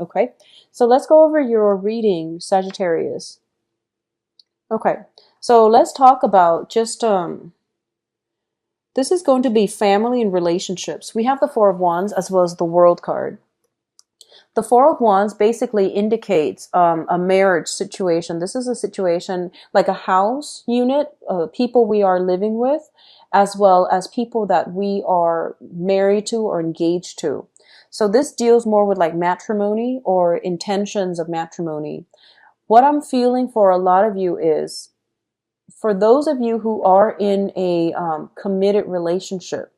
Okay, so let's go over your reading, Sagittarius. Okay, so let's talk about just this is going to be family and relationships. We have the Four of Wands as well as the World card. The Four of Wands basically indicates a marriage situation. This is a situation like a house unit, people we are living with, as well as people that we are married to or engaged to. So this deals more with like matrimony or intentions of matrimony. What I'm feeling for a lot of you is, for those of you who are in a committed relationship,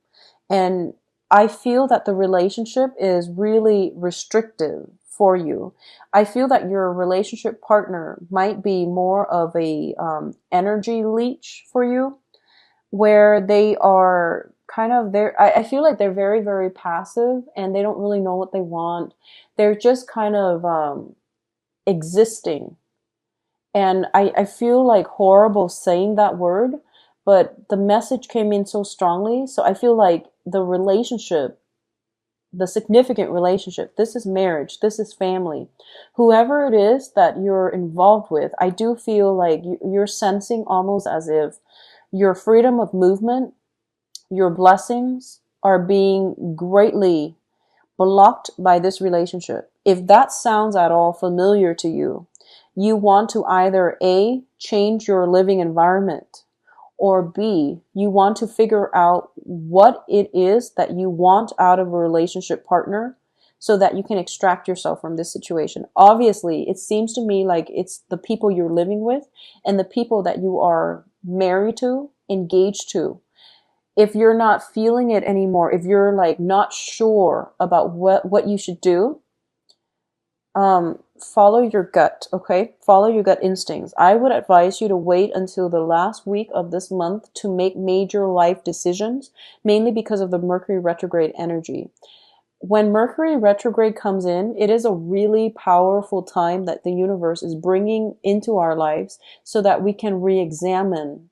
and I feel that the relationship is really restrictive for you. I feel that your relationship partner might be more of a energy leech for you, where they are kind of there. I feel like they're very, very passive and they don't really know what they want. They're just kind of existing. And I feel like horrible saying that word, but the message came in so strongly. So I feel like the relationship, the significant relationship, this is marriage, this is family. Whoever it is that you're involved with, I do feel like you're sensing almost as if your freedom of movement, your blessings are being greatly blocked by this relationship. If that sounds at all familiar to you, you want to either A, change your living environment, or B, you want to figure out what it is that you want out of a relationship partner so that you can extract yourself from this situation. Obviously, it seems to me like it's the people you're living with and the people that you are married to, engaged to. If you're not feeling it anymore, if you're like not sure about what you should do, follow your gut, okay? Follow your gut instincts. I would advise you to wait until the last week of this month to make major life decisions, mainly because of the Mercury retrograde energy. When Mercury retrograde comes in, it is a really powerful time that the universe is bringing into our lives so that we can re-examine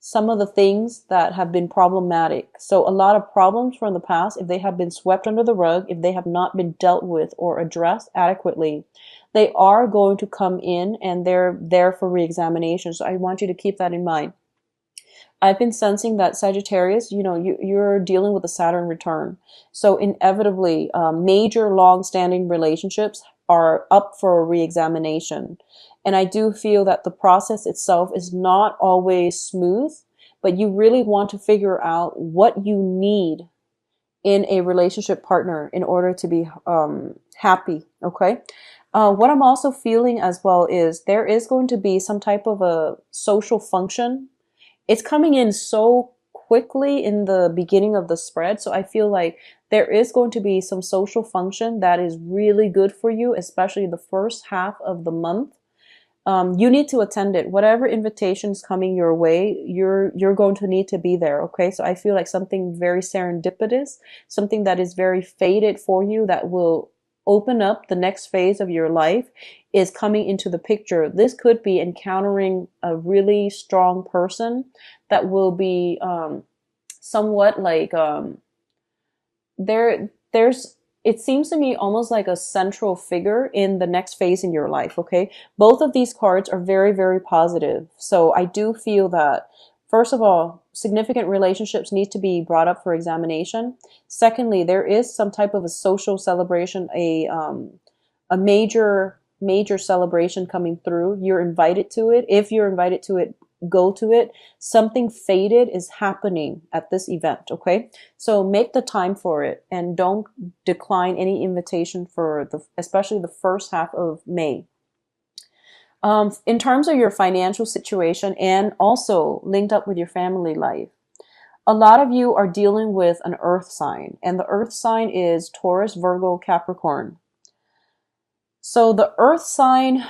some of the things that have been problematic. So a lot of problems from the past, if they have been swept under the rug, if they have not been dealt with or addressed adequately, they are going to come in and they're there for re-examination. So I want you to keep that in mind. I've been sensing that Sagittarius, you're dealing with a Saturn return. So inevitably, major long-standing relationships are up for a re-examination. And I do feel that the process itself is not always smooth, but you really want to figure out what you need in a relationship partner in order to be happy, okay? What I'm also feeling as well is there is going to be some type of a social function. It's coming in so quickly in the beginning of the spread, so I feel like there is going to be some social function that is really good for you, especially the first half of the month. You need to attend it. Whatever invitation's coming your way, you're going to need to be there. Okay, so I feel like something very serendipitous, something that is very fated for you, that will open up the next phase of your life, is coming into the picture. This could be encountering a really strong person that will be somewhat like there's it seems to me almost like a central figure in the next phase in your life, okay? Both of these cards are very, very positive. So I do feel that, first of all, significant relationships need to be brought up for examination. Secondly, there is some type of a social celebration, a major celebration coming through. You're invited to it. If you're invited to it, go to it. Something fated is happening at this event, okay? So make the time for it and don't decline any invitation for especially the first half of May. In terms of your financial situation and also linked up with your family life, a lot of you are dealing with an earth sign, and the earth sign is Taurus, Virgo, Capricorn. So the earth sign,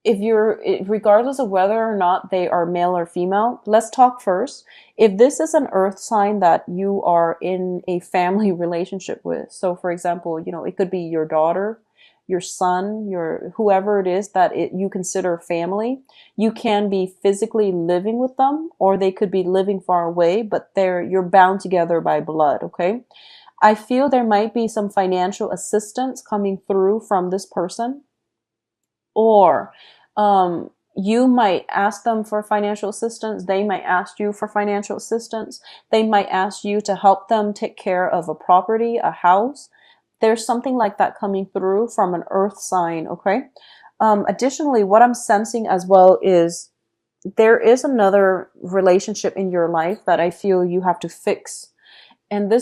regardless of whether or not they are male or female, let's talk first. If this is an earth sign that you are in a family relationship with, so for example, it could be your daughter, your son, whoever it is that you consider family, you can be physically living with them, or they could be living far away, but you're bound together by blood, okay? I feel there might be some financial assistance coming through from this person, or you might ask them for financial assistance. They might ask you for financial assistance. They might ask you to help them take care of a property, a house. There's something like that coming through from an earth sign, okay? Additionally, what I'm sensing as well is there is another relationship in your life that I feel you have to fix. And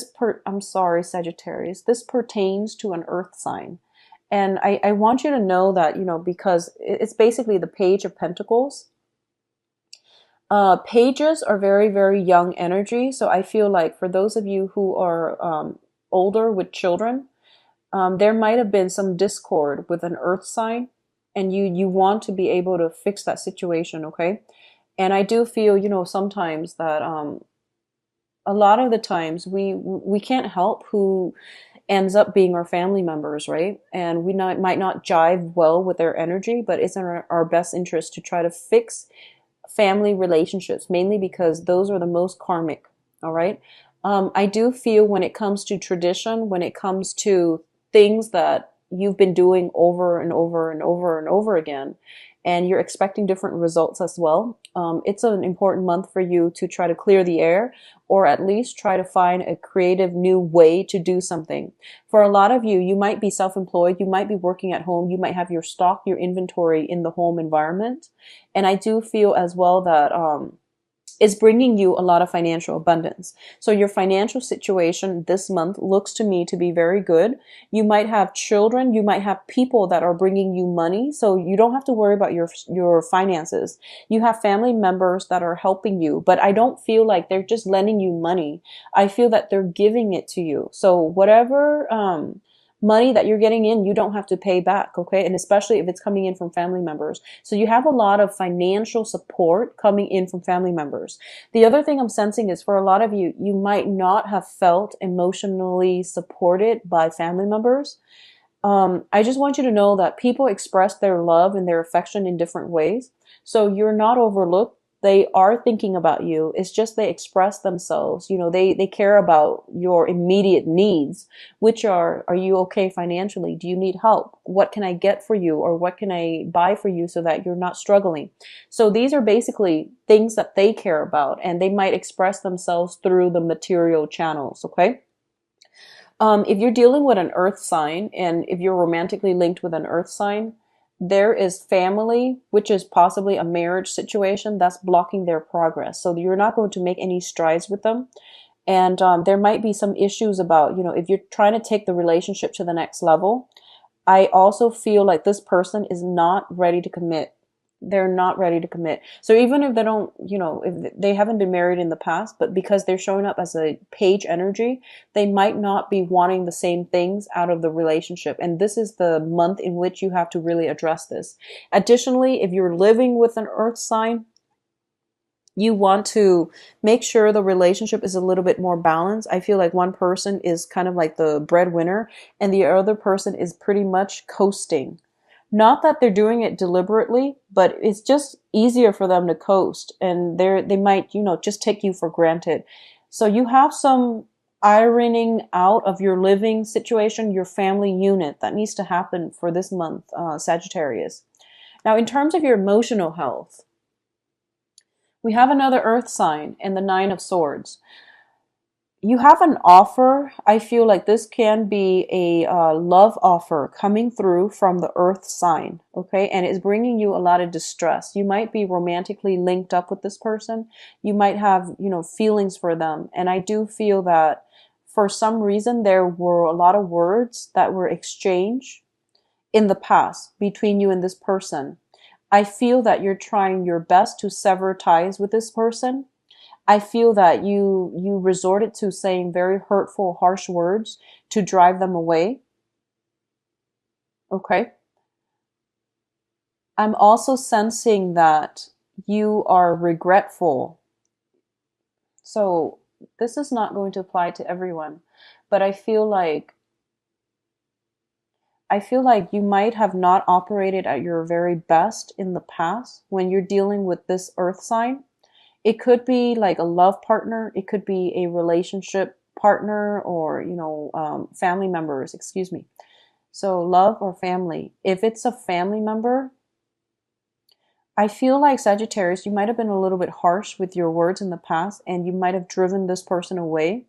I'm sorry, Sagittarius, this pertains to an earth sign. And I want you to know that, because it's basically the Page of Pentacles. Pages are very, very young energy. So I feel like for those of you who are older with children, there might have been some discord with an earth sign, and you want to be able to fix that situation, okay? And I do feel, sometimes that a lot of the times we can't help who ends up being our family members, right? And might not jive well with their energy, but it's in our best interest to try to fix family relationships, mainly because those are the most karmic, all right? I do feel when it comes to tradition, when it comes to things that you've been doing over and over and over and over again, and you're expecting different results as well, it's an important month for you to try to clear the air, or at least try to find a creative new way to do something. For a lot of you, you might be self-employed, you might be working at home, you might have your stock, your inventory in the home environment. And I do feel as well that is bringing you a lot of financial abundance. So your financial situation this month looks to me to be very good. You might have children, you might have people that are bringing you money, so you don't have to worry about your finances. You have family members that are helping you, but I don't feel like they're just lending you money. I feel that they're giving it to you. So whatever money that you're getting in, you don't have to pay back, okay? And especially if it's coming in from family members. So you have a lot of financial support coming in from family members. The other thing I'm sensing is for a lot of you, you might not have felt emotionally supported by family members. I just want you to know that people express their love and their affection in different ways. So you're not overlooked. They are thinking about you. It's just they express themselves. They care about your immediate needs, which are you okay financially? Do you need help? What can I get for you? Or what can I buy for you so that you're not struggling? So these are basically things that they care about, and they might express themselves through the material channels, okay? If you're dealing with an earth sign, and if you're romantically linked with an earth sign, there is family, which is possibly a marriage situation, that's blocking their progress. So you're not going to make any strides with them. And there might be some issues about, if you're trying to take the relationship to the next level. I also feel like this person is not ready to commit. They're not ready to commit. So even if they don't, if they haven't been married in the past, but because they're showing up as a page energy, they might not be wanting the same things out of the relationship. And this is the month in which you have to really address this. Additionally, if you're living with an earth sign, you want to make sure the relationship is a little bit more balanced. I feel like one person is kind of like the breadwinner and the other person is pretty much coasting. Not that they're doing it deliberately, but it's just easier for them to coast, and they might, just take you for granted. So you have some ironing out of your living situation, your family unit, that needs to happen for this month, Sagittarius. Now, in terms of your emotional health, we have another earth sign and the Nine of Swords. You have an offer. I feel like this can be a love offer coming through from the earth sign, okay? And it's bringing you a lot of distress. You might be romantically linked up with this person. You might have, feelings for them. And I do feel that for some reason there were a lot of words that were exchanged in the past between you and this person. I feel that you're trying your best to sever ties with this person. I feel that you resorted to saying very hurtful, harsh words to drive them away. Okay. I'm also sensing that you are regretful. So this is not going to apply to everyone, but I feel like you might have not operated at your very best in the past when you're dealing with this earth sign. It could be like a love partner. It could be a relationship partner or, family members, excuse me. So love or family. If it's a family member, I feel like Sagittarius, you might have been a little bit harsh with your words in the past and you might have driven this person away.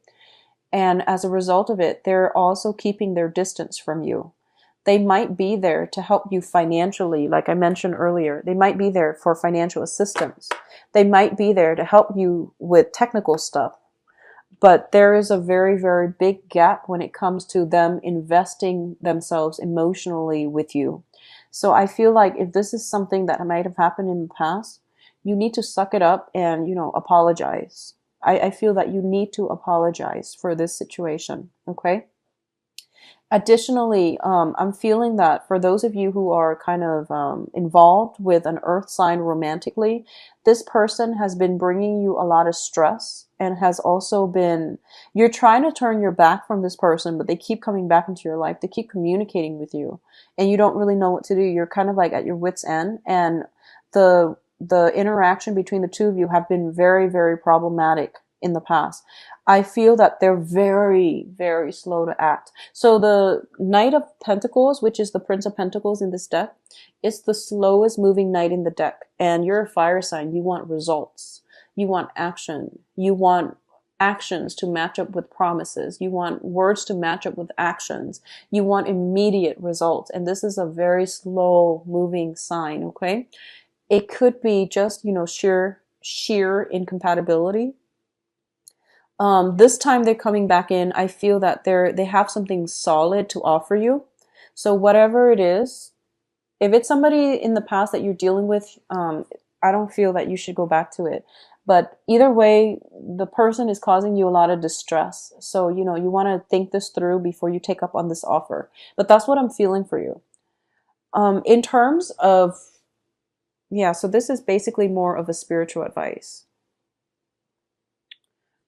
And as a result of it, they're also keeping their distance from you. They might be there to help you financially, like I mentioned earlier. They might be there for financial assistance. They might be there to help you with technical stuff. But there is a very, very big gap when it comes to them investing themselves emotionally with you. So I feel like if this is something that might have happened in the past, you need to suck it up and, apologize. I feel that you need to apologize for this situation. Okay. Additionally, I'm feeling that for those of you who are kind of involved with an earth sign romantically, this person has been bringing you a lot of stress and has also been, you're trying to turn your back from this person, but they keep coming back into your life. They keep communicating with you and you don't really know what to do. You're kind of like at your wit's end, and the interaction between the two of you have been very, very problematic in the past. I feel that they're very, very slow to act. So the Knight of Pentacles, which is the Prince of Pentacles in this deck, is the slowest moving knight in the deck. And you're a fire sign. You want results. You want action. You want actions to match up with promises. You want words to match up with actions. You want immediate results. And this is a very slow moving sign, okay? It could be just, sheer incompatibility. This time they're coming back in. I feel that they have something solid to offer you. So whatever it is, if it's somebody in the past that you're dealing with, I don't feel that you should go back to it. But either way, the person is causing you a lot of distress. So, you want to think this through before you take up on this offer. But that's what I'm feeling for you. In terms of, so this is basically more of a spiritual advice.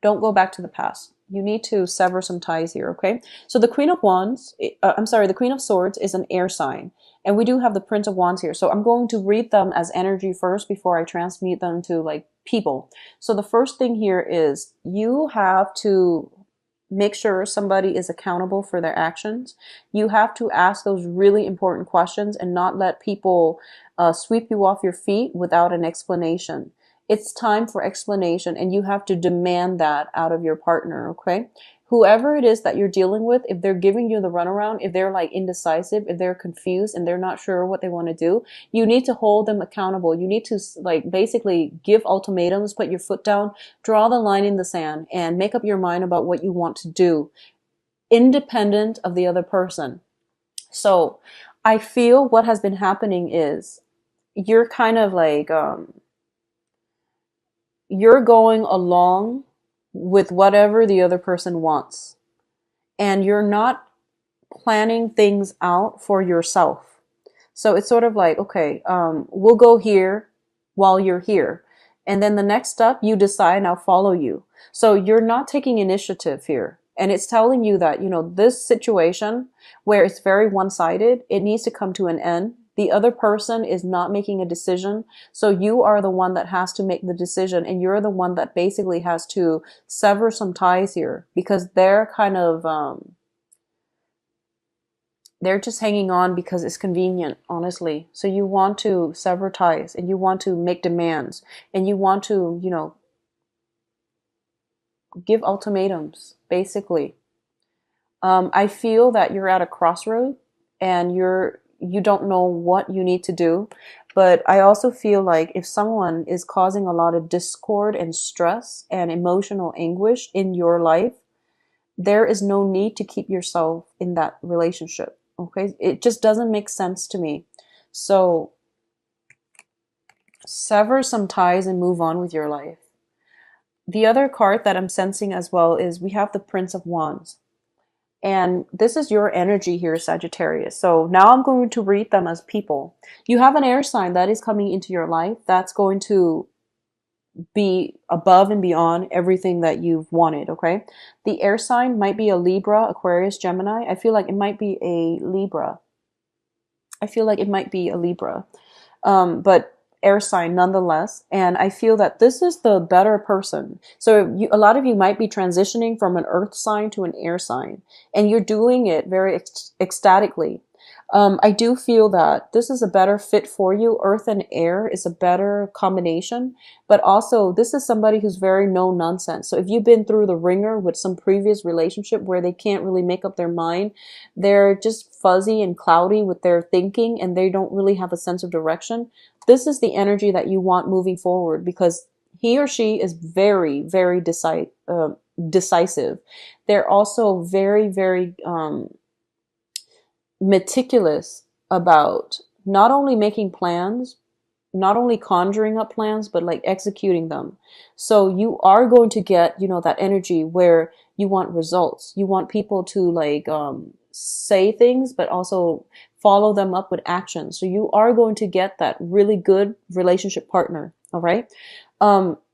Don't go back to the past. You need to sever some ties here, okay? So the Queen of Wands, the Queen of Swords is an air sign. And we do have the Prince of Wands here. So I'm going to read them as energy first before I transmute them to like people. So the first thing here is you have to make sure somebody is accountable for their actions. You have to ask those really important questions and not let people sweep you off your feet without an explanation. It's time for explanation, and you have to demand that out of your partner, okay? Whoever it is that you're dealing with, if they're giving you the runaround, if they're like indecisive, if they're confused and they're not sure what they want to do, you need to hold them accountable. You need to like basically give ultimatums, put your foot down, draw the line in the sand, and make up your mind about what you want to do, independent of the other person. So I feel what has been happening is you're kind of like, you're going along with whatever the other person wants, and you're not planning things out for yourself. So it's sort of like, okay, we'll go here while you're here. And then the next step, you decide, and I'll follow you. So you're not taking initiative here. And it's telling you that, this situation where it's very one-sided, it needs to come to an end. The other person is not making a decision. So you are the one that has to make the decision, and you're the one that basically has to sever some ties here, because they're kind of, they're just hanging on because it's convenient, honestly. So you want to sever ties, and you want to make demands, and you want to, give ultimatums, basically. I feel that you're at a crossroad and you don't know what you need to do. But I also feel like if someone is causing a lot of discord and stress and emotional anguish in your life, there is no need to keep yourself in that relationship. Okay? It just doesn't make sense to me. So sever some ties and move on with your life. The other card that I'm sensing as well is we have the Prince of Wands. And this is your energy here, Sagittarius. So now I'm going to read them as people. You have an air sign that is coming into your life that's going to be above and beyond everything that you've wanted, okay? The air sign might be a Libra, Aquarius, Gemini. I feel like it might be a Libra. But air sign nonetheless. And I feel that this is the better person. So a lot of you might be transitioning from an earth sign to an air sign, and you're doing it very ecstatically. I do feel that this is a better fit for you. Earth and air is a better combination, but also this is somebody who's very no nonsense. So if you've been through the ringer with some previous relationship where they can't really make up their mind, they're just fuzzy and cloudy with their thinking and they don't really have a sense of direction. This is the energy that you want moving forward, because he or she is very, very decisive. They're also very, very, meticulous about not only making plans, not only conjuring up plans, but like executing them. So you are going to get, that energy where you want results. You want people to like say things, but also follow them up with action. So you are going to get that really good relationship partner. All right.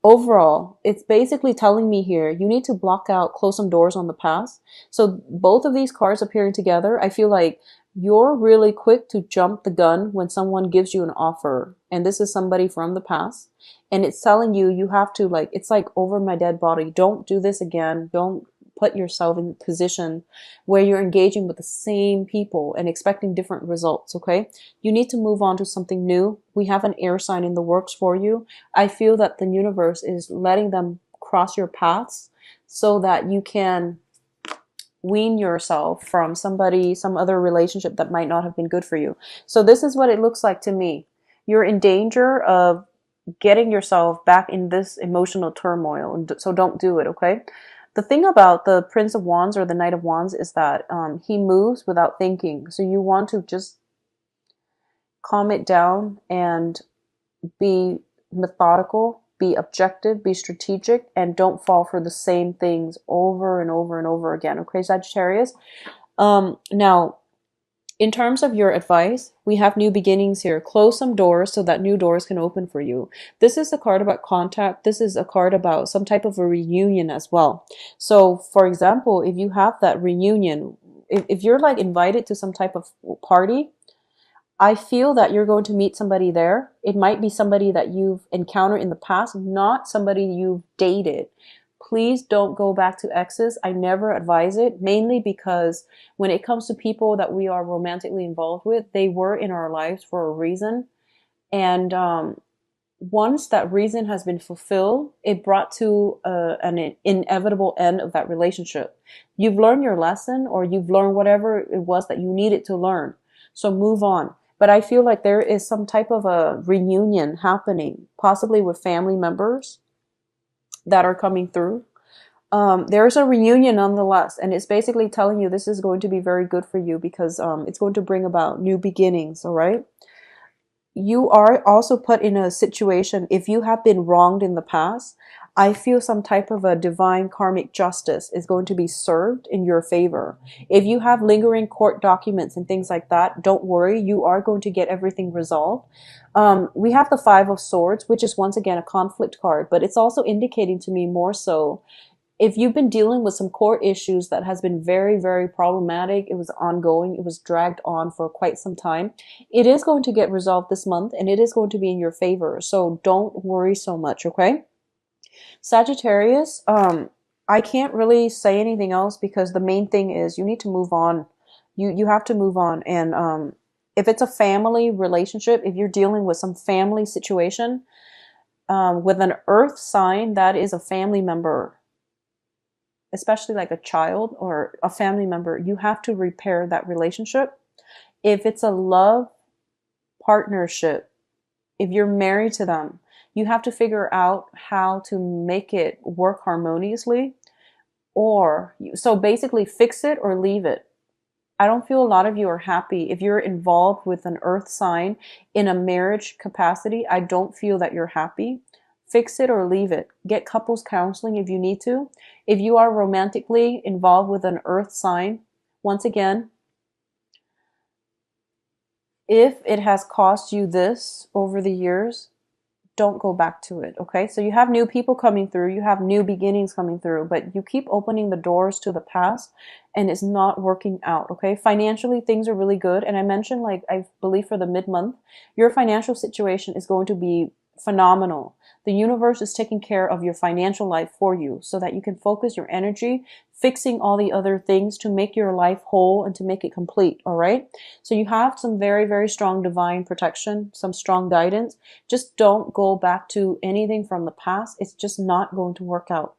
Overall, it's basically telling me here, you need to block out, close some doors on the past. So both of these cards appearing together, I feel like you're really quick to jump the gun when someone gives you an offer. And this is somebody from the past. And it's telling you, you have to like, it's like over my dead body. Don't do this again. Don't put yourself in a position where you're engaging with the same people and expecting different results, okay? You need to move on to something new. We have an air sign in the works for you. I feel that the universe is letting them cross your paths so that you can wean yourself from some other relationship that might not have been good for you. So this is what it looks like to me. You're in danger of getting yourself back in this emotional turmoil. So don't do it, okay? The thing about the Prince of Wands or the Knight of Wands is that he moves without thinking. So you want to just calm it down and be methodical, be objective, be strategic, and don't fall for the same things over and over and over again. Okay, Sagittarius? Now, in terms of your advice, we have new beginnings here. Close some doors so that new doors can open for you. This is a card about contact. This is a card about some type of a reunion as well. So, for example, if you have that reunion, if you're like invited to some type of party, I feel that you're going to meet somebody there. It might be somebody that you've encountered in the past, not somebody you've dated. Please don't go back to exes. I never advise it, mainly because when it comes to people that we are romantically involved with, they were in our lives for a reason. And once that reason has been fulfilled, it brought to an inevitable end of that relationship. You've learned your lesson, or you've learned whatever it was that you needed to learn. So move on. But I feel like there is some type of a reunion happening, possibly with family members that are coming through. There's a reunion nonetheless, and it's basically telling you this is going to be very good for you because it's going to bring about new beginnings, all right? You are also put in a situation, if you have been wronged in the past, I feel some type of a divine karmic justice is going to be served in your favor. If you have lingering court documents and things like that, don't worry, you are going to get everything resolved. We have the Five of Swords, which is once again a conflict card, but it's also indicating to me more so if you've been dealing with some court issues that has been very, very problematic, it was ongoing, it was dragged on for quite some time, it is going to get resolved this month and it is going to be in your favor. So don't worry so much, okay? Sagittarius, I can't really say anything else because the main thing is you need to move on. You have to move on. And if it's a family relationship, if you're dealing with some family situation, with an earth sign, that is a family member, especially like a child or a family member, you have to repair that relationship. If it's a love partnership, if you're married to them, you have to figure out how to make it work harmoniously, so basically fix it or leave it. I don't feel a lot of you are happy. If you're involved with an earth sign in a marriage capacity, I don't feel that you're happy. Fix it or leave it. Get couples counseling if you need to. If you are romantically involved with an earth sign, once again, if it has cost you this over the years, don't go back to it. Okay. So you have new people coming through, you have new beginnings coming through, but you keep opening the doors to the past and it's not working out. Okay. Financially, things are really good. And I mentioned, like, I believe for the mid-month, your financial situation is going to be phenomenal. The universe is taking care of your financial life for you so that you can focus your energy fixing all the other things to make your life whole and to make it complete. All right. So you have some very, very strong divine protection, some strong guidance. Just don't go back to anything from the past. It's just not going to work out.